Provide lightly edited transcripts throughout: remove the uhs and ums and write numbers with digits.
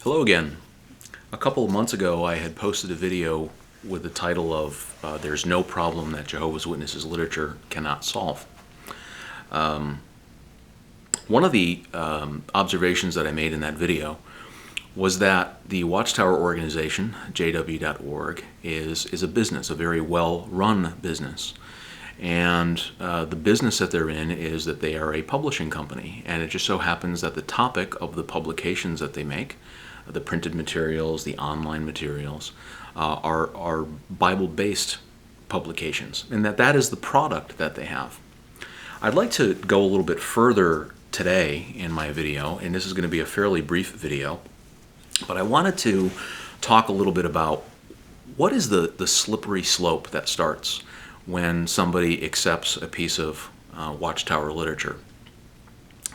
Hello again. A couple of months ago I had posted a video with the title of There's No Problem That Jehovah's Witnesses Literature Cannot Solve. One of the observations that I made in that video was that the Watchtower organization, jw.org, is a business, a very well-run business. And the business that they're in is that they are a publishing company, and it just so happens that the topic of the publications that they make, the printed materials, the online materials, are Bible-based publications, and that is the product that they have. I'd like to go a little bit further today in my video, and this is going to be a fairly brief video, but I wanted to talk a little bit about what is the slippery slope that starts when somebody accepts a piece of Watchtower literature.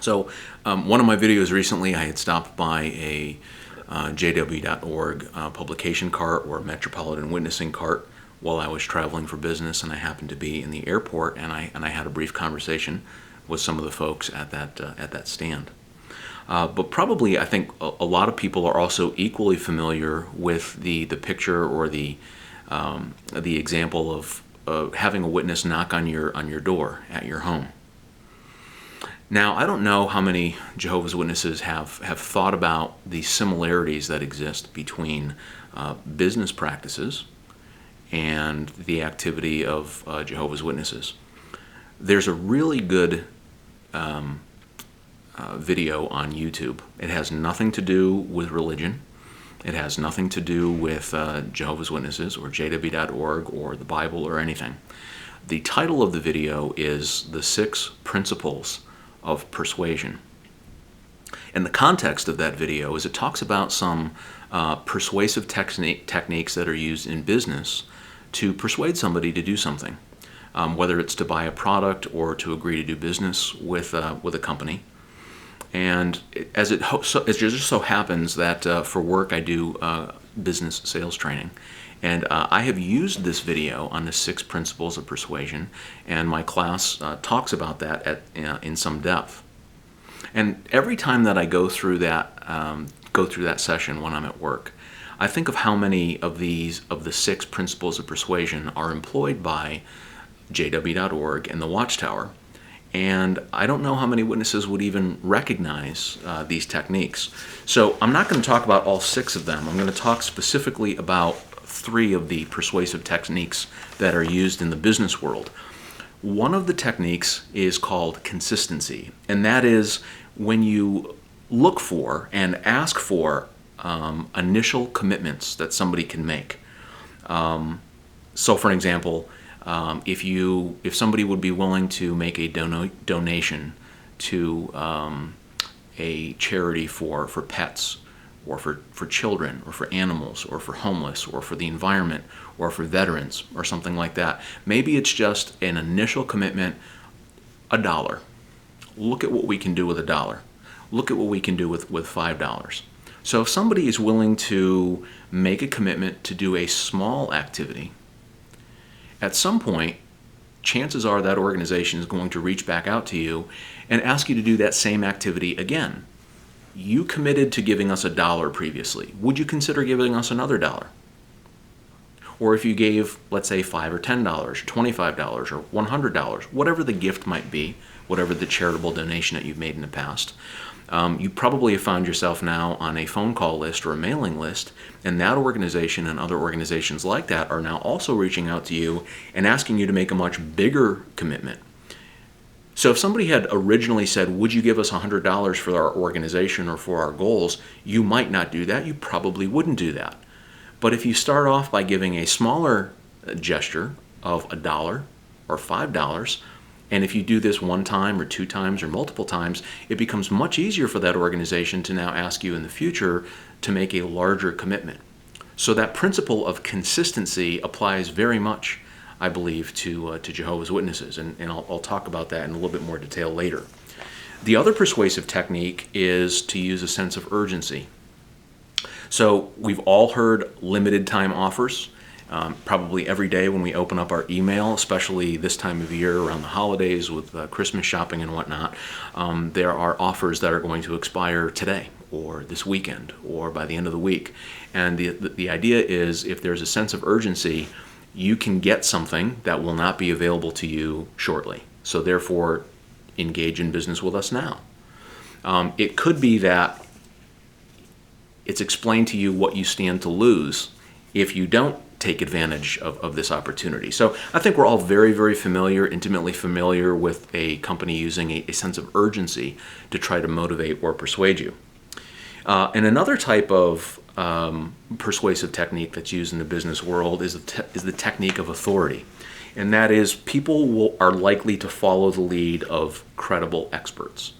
So one of my videos recently, I had stopped by a jw.org publication cart or metropolitan witnessing cart while I was traveling for business, and I happened to be in the airport, and I had a brief conversation with some of the folks at that stand. But probably I think a lot of people are also equally familiar with the picture or the example of having a witness knock on your door at your home. Now, I don't know how many Jehovah's Witnesses have thought about the similarities that exist between business practices and the activity of Jehovah's Witnesses. There's a really good video on YouTube. It has nothing to do with religion. It has nothing to do with Jehovah's Witnesses or jw.org or the Bible or anything. The title of the video is The 6 Principles of Persuasion. And the context of that video is it talks about some persuasive techniques that are used in business to persuade somebody to do something, whether it's to buy a product or to agree to do business with a company. And it just so happens that for work I do business sales training. And I have used this video on the 6 principles of persuasion, and my class talks about that in some depth. And every time that I go through that session when I'm at work, I think of how many of the 6 principles of persuasion are employed by jw.org and the Watchtower. And I don't know how many witnesses would even recognize these techniques. So I'm not going to talk about all 6 of them. I'm going to talk specifically about 3 of the persuasive techniques that are used in the business world. One of the techniques is called consistency, and that is when you look for and ask for initial commitments that somebody can make. So for an example, if somebody would be willing to make a donation to a charity for pets, or for children, or for animals, or for homeless, or for the environment, or for veterans, or something like that. Maybe it's just an initial commitment, $1. Look at what we can do with $1. Look at what we can do with $5. So if somebody is willing to make a commitment to do a small activity, at some point, chances are that organization is going to reach back out to you and ask you to do that same activity again. You committed to giving us $1 previously. Would you consider giving us another $1? Or if you gave, let's say, $5 or $10 or $25 or $100, whatever the gift might be, whatever the charitable donation that you've made in the past, you probably have found yourself now on a phone call list or a mailing list, and that organization and other organizations like that are now also reaching out to you and asking you to make a much bigger commitment. So if somebody had originally said, would you give us $100 for our organization or for our goals, you might not do that. You probably wouldn't do that. But if you start off by giving a smaller gesture of $1 or $5, and if you do this 1 time or 2 times or multiple times, it becomes much easier for that organization to now ask you in the future to make a larger commitment. So that principle of consistency applies very much, I believe, to Jehovah's Witnesses, and I'll talk about that in a little bit more detail later. The other persuasive technique is to use a sense of urgency. So we've all heard limited time offers. Probably every day when we open up our email, especially this time of year around the holidays with Christmas shopping and whatnot, there are offers that are going to expire today or this weekend or by the end of the week. And the idea is if there's a sense of urgency, you can get something that will not be available to you shortly. So therefore, engage in business with us now. It could be that it's explained to you what you stand to lose if you don't take advantage of this opportunity. So I think we're all very, very familiar, intimately familiar with a company using a sense of urgency to try to motivate or persuade you. And another type of persuasive technique that's used in the business world is the technique of authority. And that is people are likely to follow the lead of credible experts.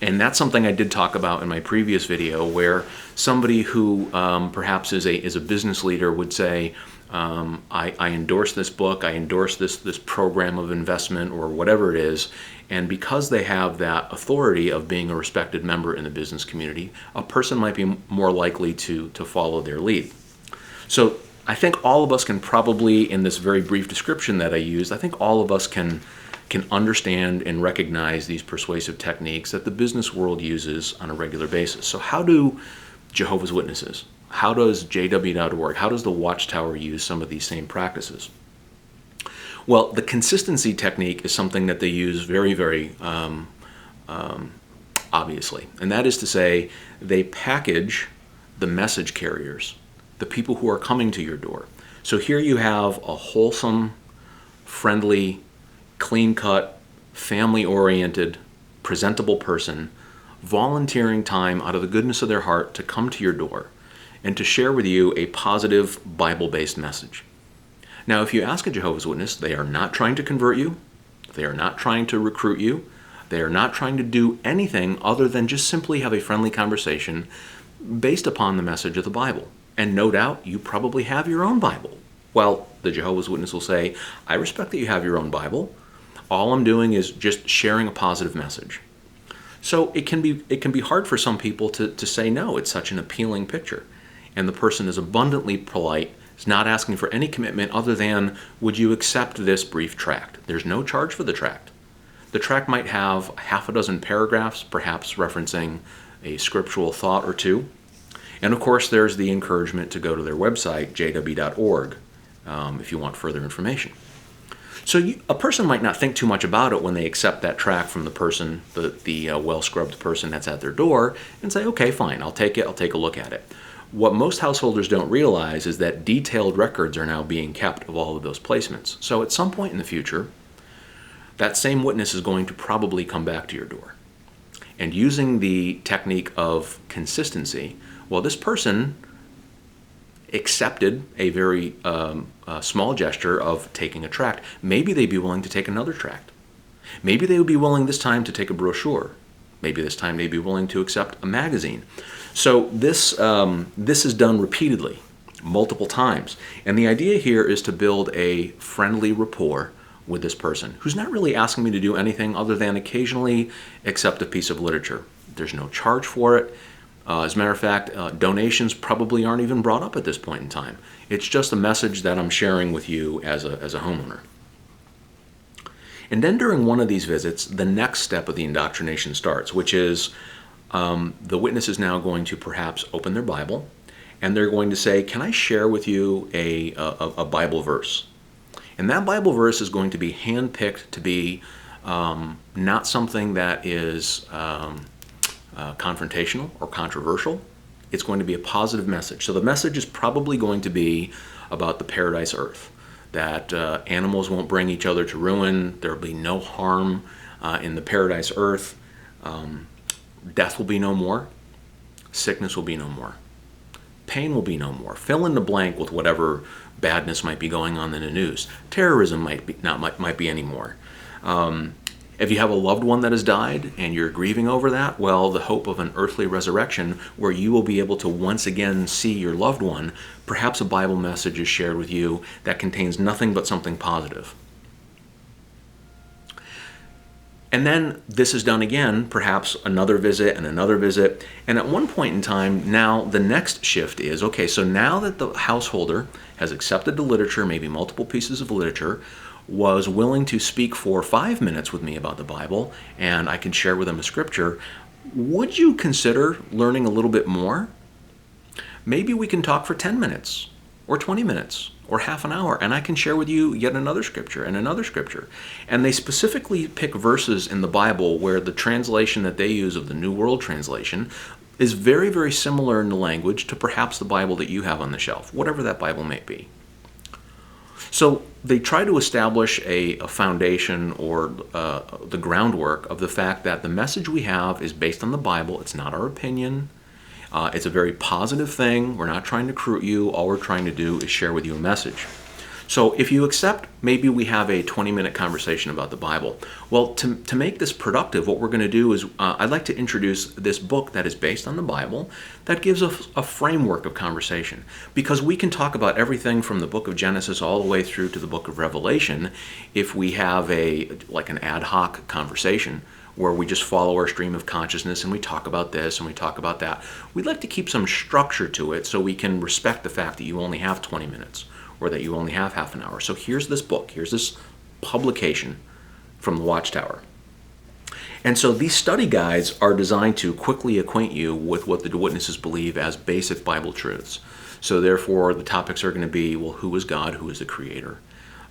And that's something I did talk about in my previous video, where somebody who perhaps is a business leader would say, I endorse this book, I endorse this program of investment or whatever it is, and because they have that authority of being a respected member in the business community, a person might be more likely to follow their lead. So I think all of us can probably, in this very brief description that I used, I think all of us can understand and recognize these persuasive techniques that the business world uses on a regular basis. So how do Jehovah's Witnesses, how does JW.org, how does the Watchtower use some of these same practices? Well, the consistency technique is something that they use very, very obviously. And that is to say, they package the message carriers, the people who are coming to your door. So here you have a wholesome, friendly, clean-cut, family-oriented, presentable person volunteering time out of the goodness of their heart to come to your door and to share with you a positive Bible-based message. Now, if you ask a Jehovah's Witness, they are not trying to convert you, they are not trying to recruit you, they are not trying to do anything other than just simply have a friendly conversation based upon the message of the Bible. And no doubt, you probably have your own Bible. Well, the Jehovah's Witness will say, I respect that you have your own Bible. All I'm doing is just sharing a positive message. So it can be hard for some people to say no. It's such an appealing picture. And the person is abundantly polite, is not asking for any commitment other than, would you accept this brief tract? There's no charge for the tract. The tract might have half a dozen paragraphs, perhaps referencing a scriptural thought or two. And of course, there's the encouragement to go to their website, jw.org, if you want further information. So a person might not think too much about it when they accept that tract from the person, the well-scrubbed person that's at their door, and say, okay, fine, I'll take it, I'll take a look at it. What most householders don't realize is that detailed records are now being kept of all of those placements. So at some point in the future, that same witness is going to probably come back to your door. And using the technique of consistency, well, this person accepted a very small gesture of taking a tract. Maybe they'd be willing to take another tract. Maybe they would be willing this time to take a brochure. Maybe this time they'd be willing to accept a magazine. So this is done repeatedly, multiple times. And the idea here is to build a friendly rapport with this person who's not really asking me to do anything other than occasionally accept a piece of literature. There's no charge for it. As a matter of fact, donations probably aren't even brought up at this point in time. It's just a message that I'm sharing with you as a homeowner. And then during one of these visits, the next step of the indoctrination starts, which is the witness is now going to perhaps open their Bible, and they're going to say, can I share with you a Bible verse? And that Bible verse is going to be handpicked to be not something that is confrontational or controversial. It's going to be a positive message. So the message is probably going to be about the paradise earth, that animals won't bring each other to ruin, there will be no harm in the paradise earth, death will be no more, sickness will be no more, pain will be no more. Fill in the blank with whatever badness might be going on in the news. Terrorism might be any more. If you have a loved one that has died and you're grieving over that, well, the hope of an earthly resurrection where you will be able to once again see your loved one, perhaps a Bible message is shared with you that contains nothing but something positive. And then this is done again, perhaps another visit and another visit. And at one point in time, now the next shift is, okay, so now that the householder has accepted the literature, maybe multiple pieces of literature, was willing to speak for 5 minutes with me about the Bible, and I can share with them a scripture, Would you consider learning a little bit more? Maybe we can talk for 10 minutes or 20 minutes or half an hour, and I can share with you yet another scripture and another scripture. And they specifically pick verses in the Bible where the translation that they use of the New World Translation is very, very similar in the language to perhaps the Bible that you have on the shelf, whatever that Bible may be. So they try to establish a foundation or the groundwork of the fact that the message we have is based on the Bible. It's not our opinion. It's a very positive thing. We're not trying to recruit you. All we're trying to do is share with you a message. So if you accept, maybe we have a 20-minute conversation about the Bible. Well, to make this productive, what we're going to do is I'd like to introduce this book that is based on the Bible that gives us a framework of conversation. Because we can talk about everything from the book of Genesis all the way through to the book of Revelation if we have an ad hoc conversation where we just follow our stream of consciousness and we talk about this and we talk about that. We'd like to keep some structure to it so we can respect the fact that you only have 20 minutes or that you only have half an hour. So here's this book, here's this publication from the Watchtower. And so these study guides are designed to quickly acquaint you with what the witnesses believe as basic Bible truths. So therefore the topics are going to be, well, who is God? Who is the Creator?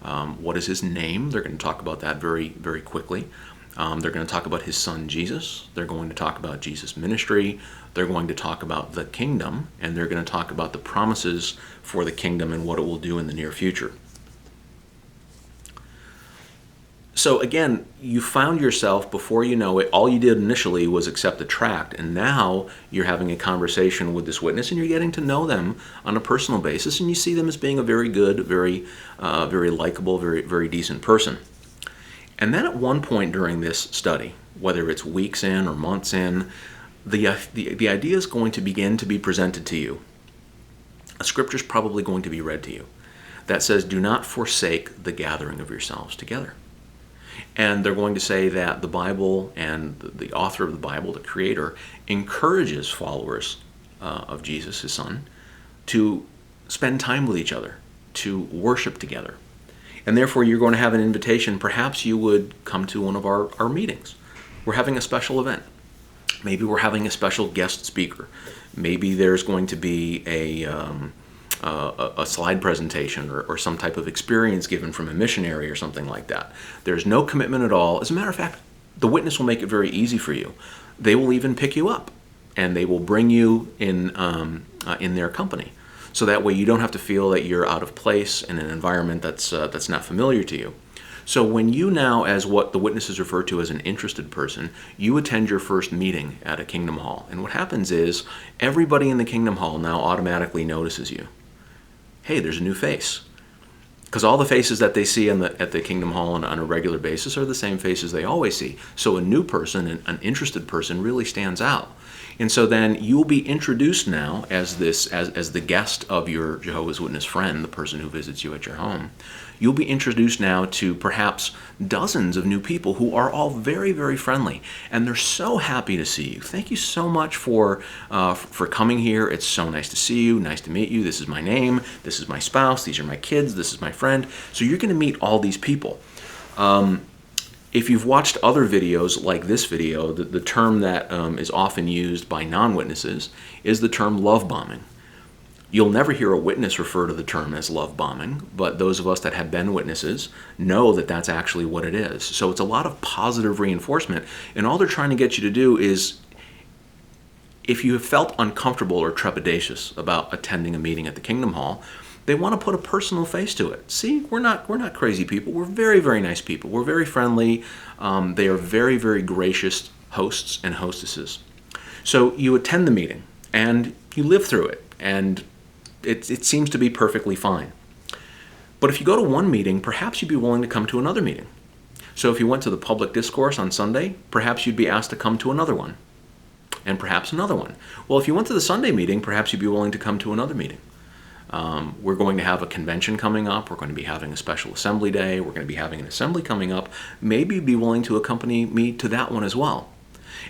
What is His name? They're going to talk about that very, very quickly. They're going to talk about His Son, Jesus. They're going to talk about Jesus' ministry. They're going to talk about the kingdom, and they're going to talk about the promises for the kingdom and what it will do in the near future. So again, you found yourself, before you know it, all you did initially was accept the tract, and now you're having a conversation with this witness, and you're getting to know them on a personal basis, and you see them as being a very good, very likable, very, very decent person. And then at one point during this study, whether it's weeks in or months in, the idea is going to begin to be presented to you. A scripture is probably going to be read to you that says, do not forsake the gathering of yourselves together. And they're going to say that the Bible and the author of the Bible, the Creator, encourages followers of Jesus, His Son, to spend time with each other, to worship together. And therefore, you're going to have an invitation. Perhaps you would come to one of our meetings. We're having a special event. Maybe we're having a special guest speaker. Maybe there's going to be a slide presentation or some type of experience given from a missionary or something like that. There's no commitment at all. As a matter of fact, the witness will make it very easy for you. They will even pick you up, and they will bring you in their company. So that way you don't have to feel that you're out of place in an environment that's not familiar to you. So when you now, as what the witnesses refer to as an interested person, you attend your first meeting at a Kingdom Hall. And what happens is everybody in the Kingdom Hall now automatically notices you. Hey, there's a new face. Because all the faces that they see at the Kingdom Hall on a regular basis are the same faces they always see. So a new person, an interested person, really stands out. And so then you'll be introduced now as the guest of your Jehovah's Witness friend, the person who visits you at your home. You'll be introduced now to perhaps dozens of new people who are all very, very friendly, and they're so happy to see you. Thank you so much for coming here. It's so nice to see you. Nice to meet you. This is my name. This is my spouse. These are my kids. This is my friend. So you're going to meet all these people. If you've watched other videos like this video, the term that is often used by non-witnesses is the term love bombing. You'll never hear a witness refer to the term as love bombing, but those of us that have been witnesses know that that's actually what it is. So it's a lot of positive reinforcement, and all they're trying to get you to do is, if you have felt uncomfortable or trepidatious about attending a meeting at the Kingdom Hall, they want to put a personal face to it. See, we're not crazy people. We're very, very nice people. We're very friendly. They are very, very gracious hosts and hostesses. So you attend the meeting, and you live through it, and it seems to be perfectly fine. But if you go to one meeting, perhaps you'd be willing to come to another meeting. So if you went to the public discourse on Sunday, perhaps you'd be asked to come to another one, and perhaps another one. Well, if you went to the Sunday meeting, perhaps you'd be willing to come to another meeting. We're going to have a convention coming up. We're going to be having a special assembly day. We're going to be having an assembly coming up. Maybe you'd be willing to accompany me to that one as well.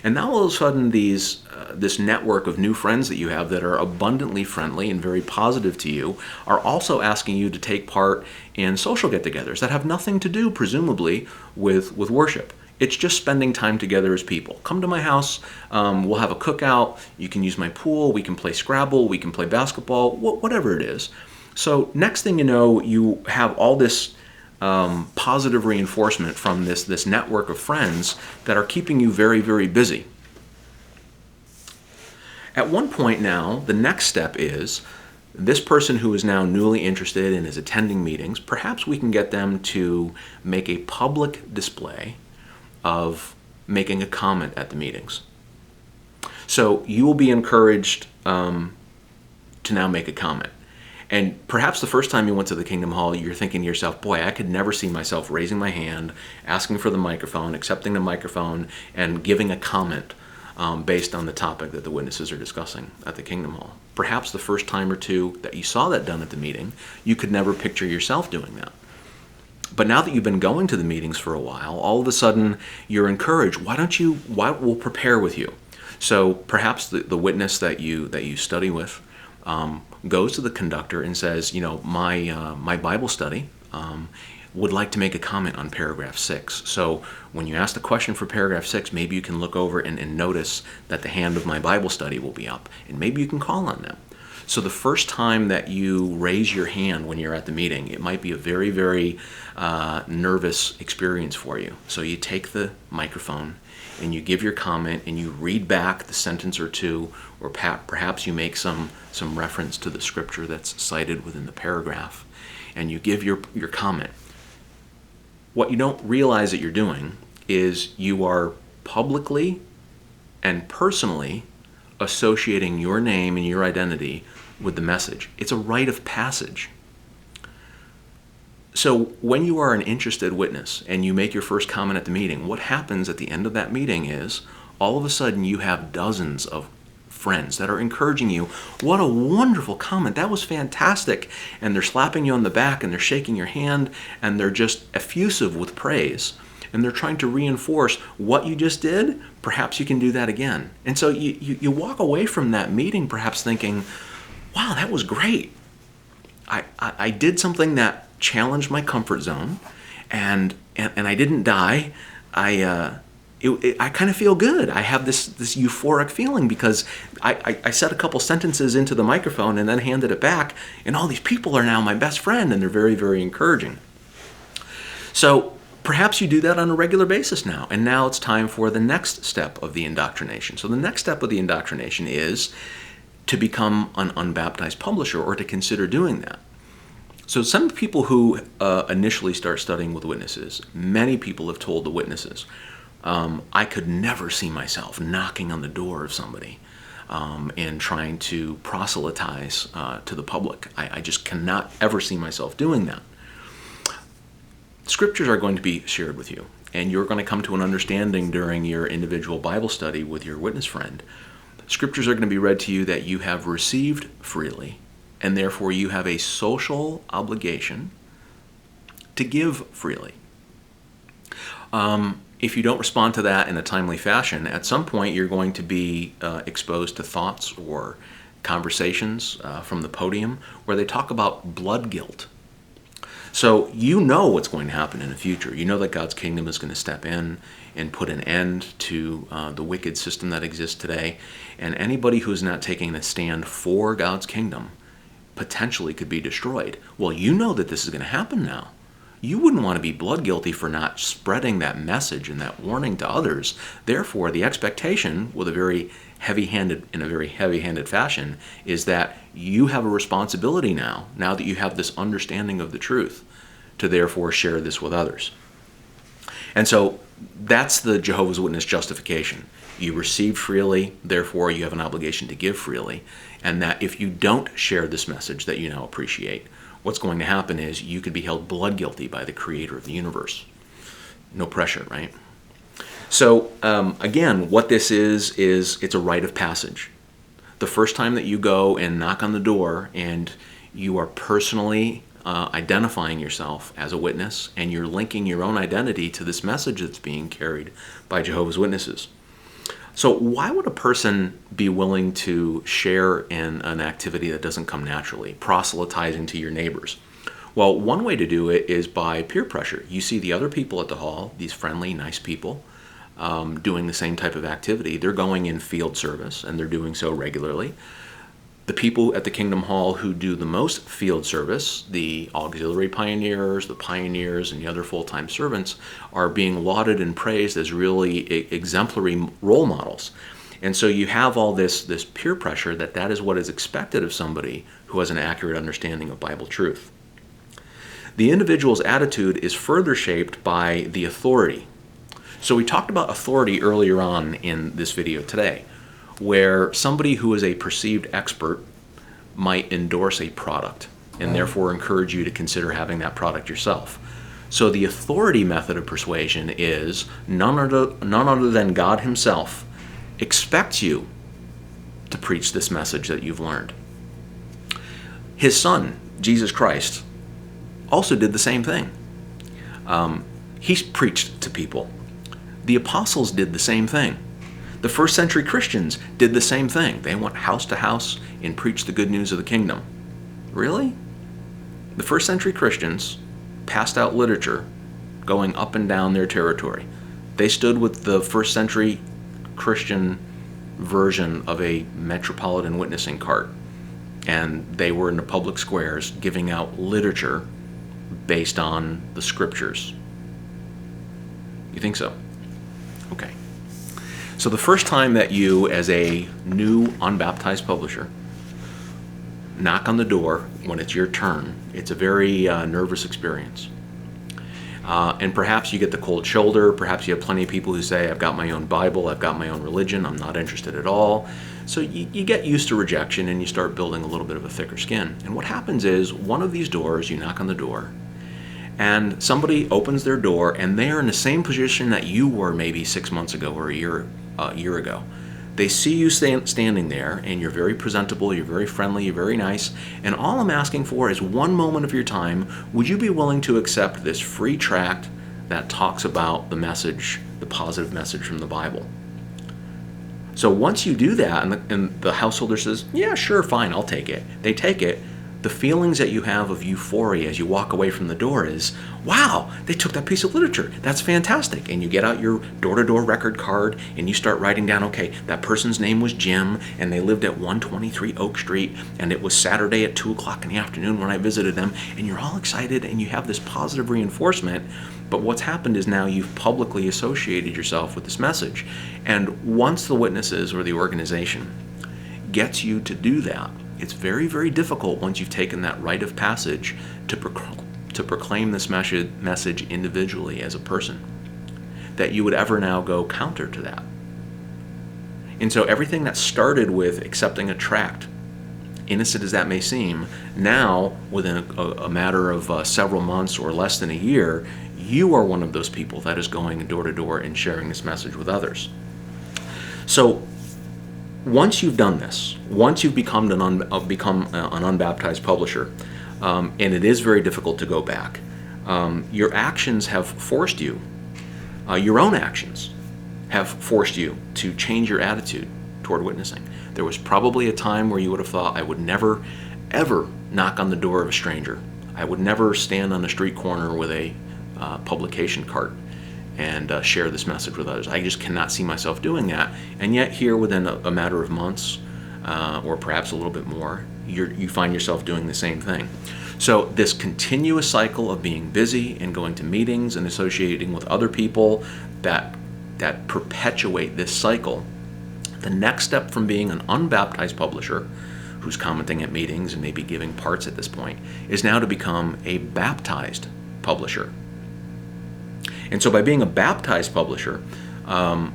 And now all of a sudden this network of new friends that you have that are abundantly friendly and very positive to you are also asking you to take part in social get-togethers that have nothing to do, presumably, with worship. It's just spending time together as people. Come to my house, we'll have a cookout, you can use my pool, we can play Scrabble, we can play basketball, whatever it is. So next thing you know, you have all this positive reinforcement from this network of friends that are keeping you very, very busy. At one point now, the next step is this person who is now newly interested and is attending meetings, perhaps we can get them to make a public display of making a comment at the meetings. So you will be encouraged to now make a comment. And perhaps the first time you went to the Kingdom Hall, you're thinking to yourself, boy, I could never see myself raising my hand, asking for the microphone, accepting the microphone, and giving a comment based on the topic that the witnesses are discussing at the Kingdom Hall. Perhaps the first time or two that you saw that done at the meeting, you could never picture yourself doing that. But now that you've been going to the meetings for a while, all of a sudden you're encouraged. Why we'll prepare with you. So perhaps the witness that you study with goes to the conductor and says, my Bible study would like to make a comment on paragraph 6. So when you ask the question for paragraph 6, maybe you can look over and notice that the hand of my Bible study will be up, and maybe you can call on them. So the first time that you raise your hand when you're at the meeting, it might be a very, very nervous experience for you. So you take the microphone and you give your comment and you read back the sentence or two, or perhaps you make some reference to the scripture that's cited within the paragraph, and you give your comment. What you don't realize that you're doing is you are publicly and personally associating your name and your identity with the message. It's a rite of passage. So when you are an interested witness and you make your first comment at the meeting, what happens at the end of that meeting is all of a sudden you have dozens of friends that are encouraging you. What a wonderful comment. That was fantastic. And they're slapping you on the back and they're shaking your hand and they're just effusive with praise. And they're trying to reinforce what you just did. Perhaps you can do that again. And so you walk away from that meeting perhaps thinking, wow, that was great. I did something that challenged my comfort zone and I didn't die. I kind of feel good. I have this euphoric feeling because I said a couple sentences into the microphone and then handed it back, and all these people are now my best friend, and they're very, very encouraging. So perhaps you do that on a regular basis now, and now it's time for the next step of the indoctrination. So the next step of the indoctrination is to become an unbaptized publisher, or to consider doing that. So some people who initially start studying with witnesses, many people have told the witnesses, I could never see myself knocking on the door of somebody and trying to proselytize to the public. I just cannot ever see myself doing that. Scriptures are going to be shared with you, and you're going to come to an understanding during your individual Bible study with your witness friend. Scriptures are going to be read to you that you have received freely, and therefore you have a social obligation to give freely. If you don't respond to that in a timely fashion, at some point you're going to be exposed to thoughts or conversations from the podium where they talk about blood guilt. So you know what's going to happen in the future. You know that God's kingdom is going to step in and put an end to the wicked system that exists today. And anybody who's not taking a stand for God's kingdom potentially could be destroyed. Well, you know that this is going to happen now. You wouldn't want to be blood guilty for not spreading that message and that warning to others. Therefore, the expectation, with a very heavy-handed fashion, is that you have a responsibility now that you have this understanding of the truth, to therefore share this with others. And so that's the Jehovah's Witness justification. You received freely, therefore you have an obligation to give freely, and that if you don't share this message that you now appreciate, what's going to happen is you could be held blood guilty by the creator of the universe. No pressure, right? So again, what this is it's a rite of passage. The first time that you go and knock on the door and you are personally identifying yourself as a witness, and you're linking your own identity to this message that's being carried by Jehovah's Witnesses. So why would a person be willing to share in an activity that doesn't come naturally, proselytizing to your neighbors? Well, one way to do it is by peer pressure. You see the other people at the hall, these friendly, nice people, doing the same type of activity. They're going in field service, and they're doing so regularly. The people at the Kingdom Hall who do the most field service, the auxiliary pioneers, the pioneers, and the other full-time servants, are being lauded and praised as really exemplary role models. And so you have all this peer pressure that is what is expected of somebody who has an accurate understanding of Bible truth. The individual's attitude is further shaped by the authority. So we talked about authority earlier on in this video today, where somebody who is a perceived expert might endorse a product and therefore encourage you to consider having that product yourself. So the authority method of persuasion is none other than God himself expects you to preach this message that you've learned. His son, Jesus Christ, also did the same thing. He preached to people. The apostles did the same thing. The first century Christians did the same thing. They went house to house and preached the good news of the kingdom. Really? The first century Christians passed out literature going up and down their territory. They stood with the first century Christian version of a metropolitan witnessing cart, and they were in the public squares giving out literature based on the scriptures. You think so? Okay. So the first time that you, as a new unbaptized publisher, knock on the door when it's your turn, it's a very nervous experience. And perhaps you get the cold shoulder. Perhaps you have plenty of people who say, I've got my own Bible, I've got my own religion, I'm not interested at all. So you get used to rejection and you start building a little bit of a thicker skin. And what happens is, one of these doors, you knock on the door, and somebody opens their door and they are in the same position that you were maybe 6 months ago or a year ago. They see you standing there, and you're very presentable, you're very friendly, you're very nice, and all I'm asking for is one moment of your time. Would you be willing to accept this free tract that talks about the message, the positive message from the Bible? So once you do that, and the householder says, yeah, sure, fine, I'll take it. They take it. The feelings that you have of euphoria as you walk away from the door is, wow, they took that piece of literature. That's fantastic. And you get out your door-to-door record card and you start writing down, okay, that person's name was Jim and they lived at 123 Oak Street and it was Saturday at 2 o'clock in the afternoon when I visited them, and you're all excited and you have this positive reinforcement. But what's happened is now you've publicly associated yourself with this message. And once the witnesses or the organization gets you to do that, it's very, very difficult once you've taken that rite of passage to proclaim this message individually as a person, that you would ever now go counter to that. And so everything that started with accepting a tract, innocent as that may seem, now within a matter of several months or less than a year, you are one of those people that is going door to door and sharing this message with others. So once you've done this, once you've become an unbaptized publisher, and it is very difficult to go back, your actions have forced you, your own actions have forced you to change your attitude toward witnessing. There was probably a time where you would have thought, I would never, ever knock on the door of a stranger. I would never stand on a street corner with a publication cart and share this message with others. I just cannot see myself doing that. And yet here, within a matter of months, or perhaps a little bit more, you find yourself doing the same thing. So this continuous cycle of being busy and going to meetings and associating with other people that perpetuate this cycle, the next step from being an unbaptized publisher who's commenting at meetings and maybe giving parts at this point is now to become a baptized publisher. And so by being a baptized publisher, I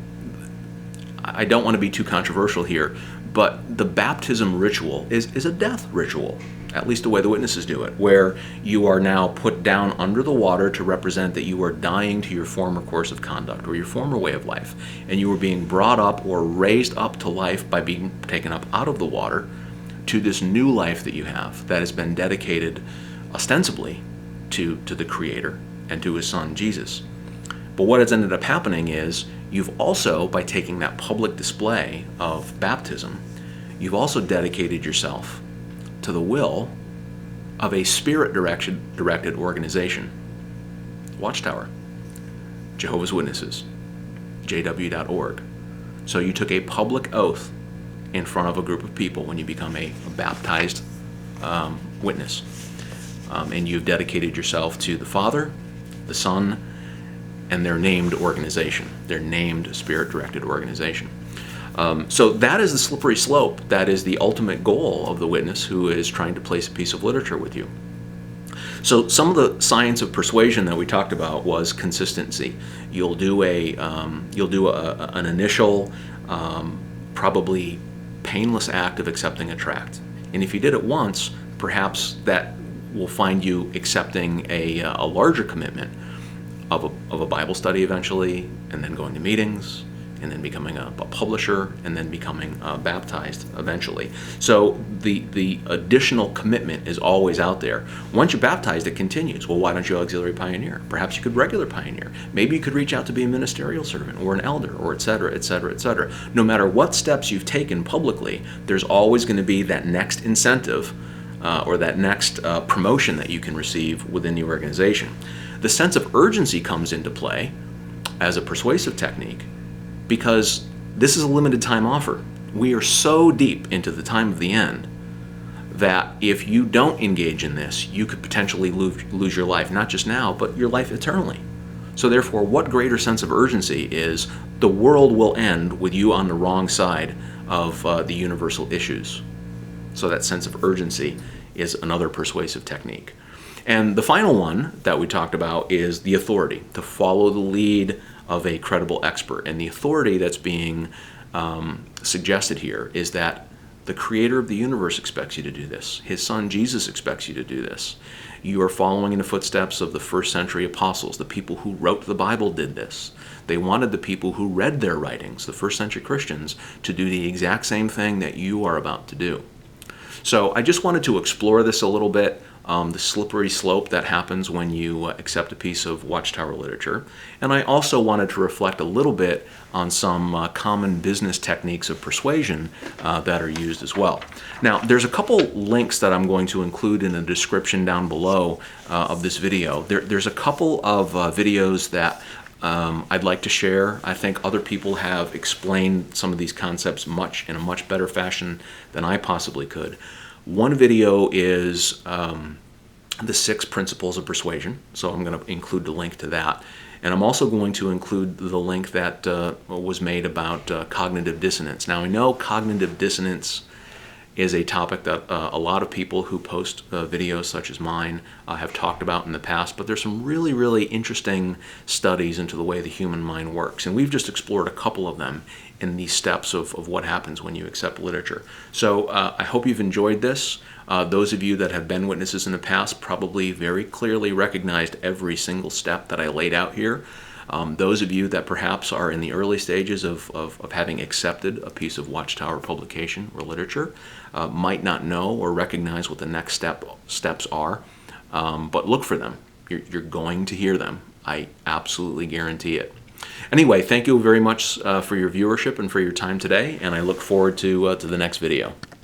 don't want to be too controversial here, but the baptism ritual is a death ritual, at least the way the witnesses do it, where you are now put down under the water to represent that you are dying to your former course of conduct or your former way of life, and you are being brought up or raised up to life by being taken up out of the water to this new life that you have that has been dedicated ostensibly to the Creator and to His Son, Jesus. But what has ended up happening is you've also, by taking that public display of baptism, you've also dedicated yourself to the will of a Spirit-directed organization. Watchtower, Jehovah's Witnesses, jw.org. So you took a public oath in front of a group of people when you become a baptized witness. And you've dedicated yourself to the Father, the Son, and their named organization, their named Spirit-directed organization. So that is the slippery slope. That is the ultimate goal of the witness who is trying to place a piece of literature with you. So some of the science of persuasion that we talked about was consistency. You'll do an initial, probably painless act of accepting a tract. And if you did it once, perhaps that will find you accepting a larger commitment of a Bible study eventually, and then going to meetings, and then becoming a publisher, and then becoming baptized eventually. So the additional commitment is always out there. Once you're baptized, it continues. Well, why don't you auxiliary pioneer? Perhaps you could regular pioneer. Maybe you could reach out to be a ministerial servant or an elder, or et cetera, et cetera, et cetera. No matter what steps you've taken publicly, there's always going to be that next incentive or that next promotion that you can receive within the organization. The sense of urgency comes into play as a persuasive technique, because this is a limited time offer. We are so deep into the time of the end that if you don't engage in this, you could potentially lose your life, not just now, but your life eternally. So therefore, what greater sense of urgency is the world will end with you on the wrong side of the universal issues. So that sense of urgency is another persuasive technique. And the final one that we talked about is the authority, to follow the lead of a credible expert. And the authority that's being suggested here is that the creator of the universe expects you to do this. His son Jesus expects you to do this. You are following in the footsteps of the first century apostles. The people who wrote the Bible did this. They wanted the people who read their writings, the first century Christians, to do the exact same thing that you are about to do. So I just wanted to explore this a little bit, the slippery slope that happens when you accept a piece of Watchtower literature. And I also wanted to reflect a little bit on some common business techniques of persuasion that are used as well. Now, there's a couple links that I'm going to include in the description down below of this video. There's a couple of videos that I'd like to share. I think other people have explained some of these concepts in a much better fashion than I possibly could. One video is the 6 principles of persuasion, so I'm going to include the link to that. And I'm also going to include the link that was made about cognitive dissonance. Now, I know cognitive dissonance is a topic that a lot of people who post videos such as mine have talked about in the past, but there's some really, really interesting studies into the way the human mind works. And we've just explored a couple of them in these steps of what happens when you accept literature. So I hope you've enjoyed this. Those of you that have been witnesses in the past probably very clearly recognized every single step that I laid out here. Those of you that perhaps are in the early stages of having accepted a piece of Watchtower publication or literature might not know or recognize what the next steps are, but look for them. You're going to hear them. I absolutely guarantee it. Anyway, thank you very much for your viewership and for your time today, and I look forward to the next video.